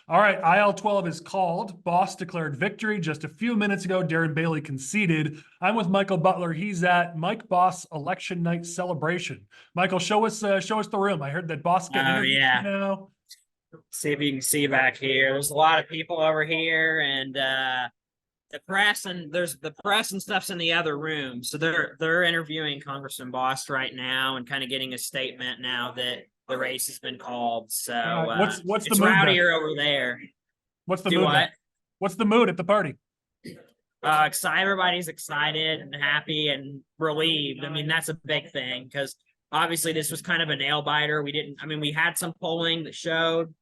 All right, IL-12 is called. Bost declared victory just a few minutes ago. Darren Bailey conceded. I'm with Michael Butler. He's at Mike Bost's election night celebration. Michael, show us the room. I heard that Bost getting Oh interviewed yeah. now. See if you can see back here. There's a lot of people over here, and there's the press and stuff's in the other room. So they're interviewing Congressman Bost right now and kind of getting a statement now that the race has been called. So What's the it's mood then? rowdier over there. What's the Do mood what? then? What's the mood at the party? Excited. Everybody's excited and happy and relieved. I mean, that's a big thing because obviously this was kind of a nail biter. We had some polling that showed,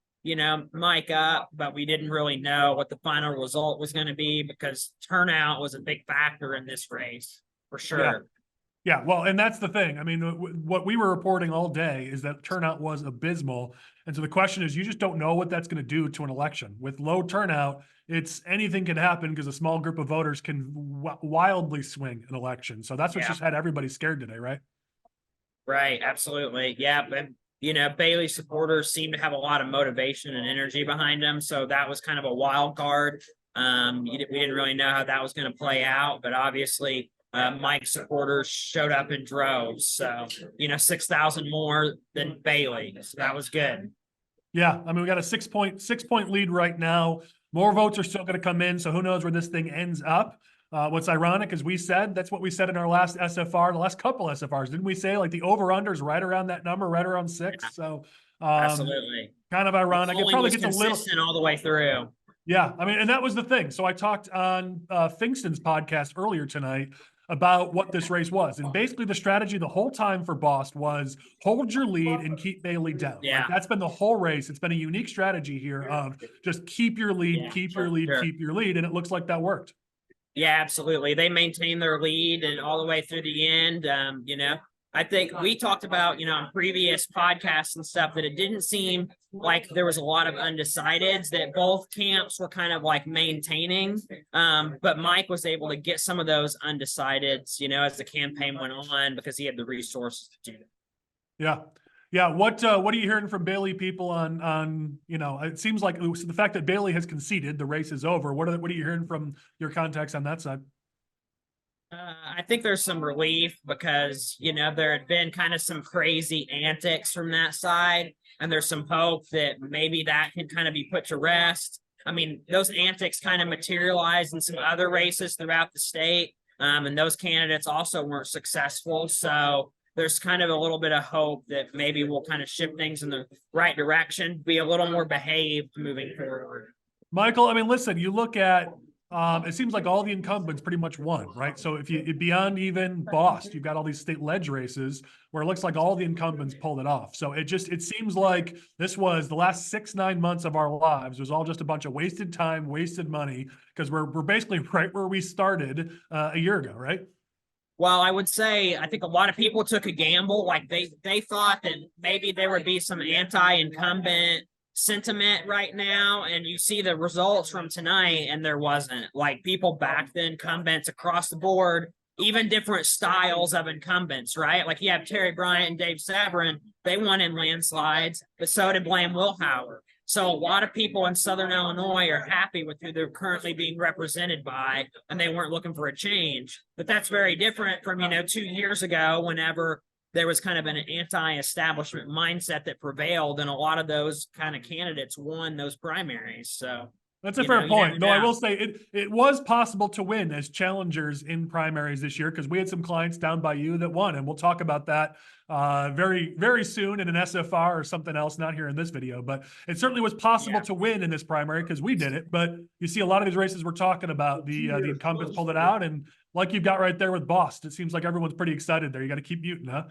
Mike up, but we didn't really know what the final result was going to be because turnout was a big factor in this race for sure. Yeah. Yeah, well, and that's the thing. I mean, what we were reporting all day is that turnout was abysmal. And so the question is, you just don't know what that's going to do to an election. With low turnout, it's anything can happen because a small group of voters can wildly swing an election. So that's what's just had everybody scared today, right? Right, absolutely. Yeah, but Bailey supporters seem to have a lot of motivation and energy behind them. So that was kind of a wild card. We didn't really know how that was going to play out, but obviously Mike supporters showed up in droves. So, 6,000 more than Bailey. So that was good. Yeah. I mean, we got a six point lead right now. More votes are still going to come in. So who knows where this thing ends up. What's ironic is that's what we said in our last SFR, the last couple SFRs. Didn't we say like the over-under is right around that number, right around 6? Yeah. So Absolutely. Kind of ironic. It probably gets a little all the way through. Yeah. I mean, and that was the thing. So I talked on Fingston's podcast earlier tonight about what this race was. And basically the strategy the whole time for Bost was hold your lead and keep Bailey down. Yeah. Like, that's been the whole race. It's been a unique strategy here of just keep your lead, keep your lead. And it looks like that worked. Yeah, absolutely. They maintained their lead and all the way through the end. I think we talked about, on previous podcasts and stuff that it didn't seem like there was a lot of undecideds, that both camps were kind of like maintaining. But Mike was able to get some of those undecideds, as the campaign went on because he had the resources to do that. Yeah. Yeah. What are you hearing from Bailey people on, it seems like the fact that Bailey has conceded, the race is over. What are you hearing from your contacts on that side? I think there's some relief because, there had been kind of some crazy antics from that side. And there's some hope that maybe that can kind of be put to rest. I mean, those antics kind of materialized in some other races throughout the state. And those candidates also weren't successful. So there's kind of a little bit of hope that maybe we'll kind of shift things in the right direction, be a little more behaved moving forward. Michael, I mean, listen, you look at it seems like all the incumbents pretty much won, right? So if you beyond even Bost, you've got all these state ledge races where it looks like all the incumbents pulled it off. So it seems like this was the last 6-9 months of our lives. It was all just a bunch of wasted time, wasted money, because we're basically right where we started a year ago, right? Well, I would say I think a lot of people took a gamble. Like they thought that maybe there would be some anti-incumbent sentiment right now, and you see the results from tonight, and there wasn't. Like, people backed the incumbents across the board, even different styles of incumbents, right? Like, you have Terry Bryant and Dave Sabrin, they won in landslides, but so did Blaine Wilhauer. So a lot of people in Southern Illinois are happy with who they're currently being represented by, and they weren't looking for a change. But that's very different from, 2 years ago, whenever there was kind of an anti-establishment mindset that prevailed, and a lot of those kind of candidates won those primaries. So that's a fair point. Though I will say it was possible to win as challengers in primaries this year because we had some clients down by you that won, and we'll talk about that very, very soon in an SFR or something else, not here in this video. But it certainly was possible to win in this primary because we did it. But you see a lot of these races we're talking about, the incumbents pulled it out, and like you've got right there with Bost, it seems like everyone's pretty excited there. You got to keep muting, huh?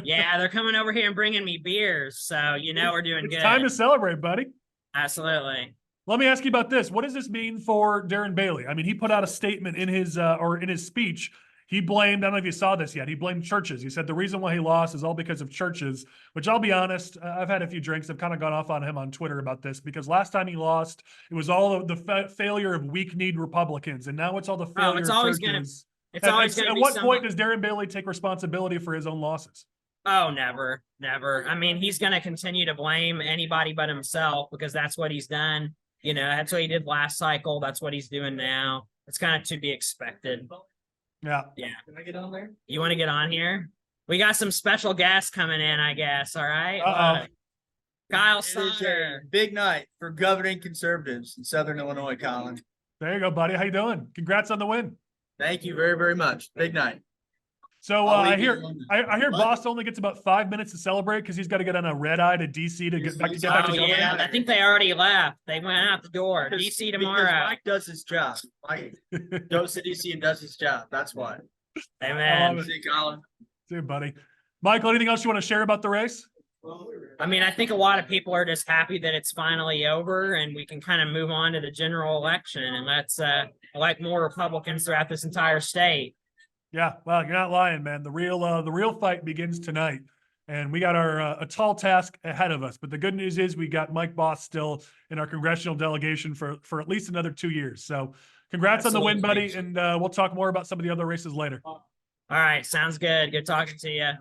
Yeah, they're coming over here and bringing me beers, so we're doing good. It's time to celebrate, buddy. Absolutely. Let me ask you about this. What does this mean for Darren Bailey? I mean, he put out a statement in his speech. He blamed, I don't know if you saw this yet, he blamed churches. He said the reason why he lost is all because of churches, which I'll be honest, I've had a few drinks. I've kind of gone off on him on Twitter about this because last time he lost, it was all of the failure of weak-kneed Republicans, and now it's all the failure of churches. It's always At what point does Darren Bailey take responsibility for his own losses? Oh, never, never. I mean, he's going to continue to blame anybody but himself because that's what he's done. You know, that's what he did last cycle. That's what he's doing now. It's kind of to be expected. Yeah. Yeah. Can I get on there? You want to get on here? We got some special guests coming in, I guess. All right. Kyle Sutter. Big night for governing conservatives in Southern Illinois, Collin. There you go, buddy. How you doing? Congrats on the win. Thank you very, very much. Big night. So I'll I leave you hear alone. I hear Bost only gets about 5 minutes to celebrate because he's got to get on a red eye to DC to get back to Oh, governing. yeah. I think they already left. They went out the door. DC tomorrow. Because Mike does his job. Mike goes to DC and does his job. That's why. Amen. See you, Collin. See you, buddy. Michael, anything else you want to share about the race? I mean, I think a lot of people are just happy that it's finally over and we can kind of move on to the general election and let's elect more Republicans throughout this entire state. Yeah, well, you're not lying, man. The real fight begins tonight, and we got a tall task ahead of us. But the good news is we got Mike Bost still in our congressional delegation for at least another 2 years. So, congrats on the win, buddy, and we'll talk more about some of the other races later. All right, sounds good. Good talking to you.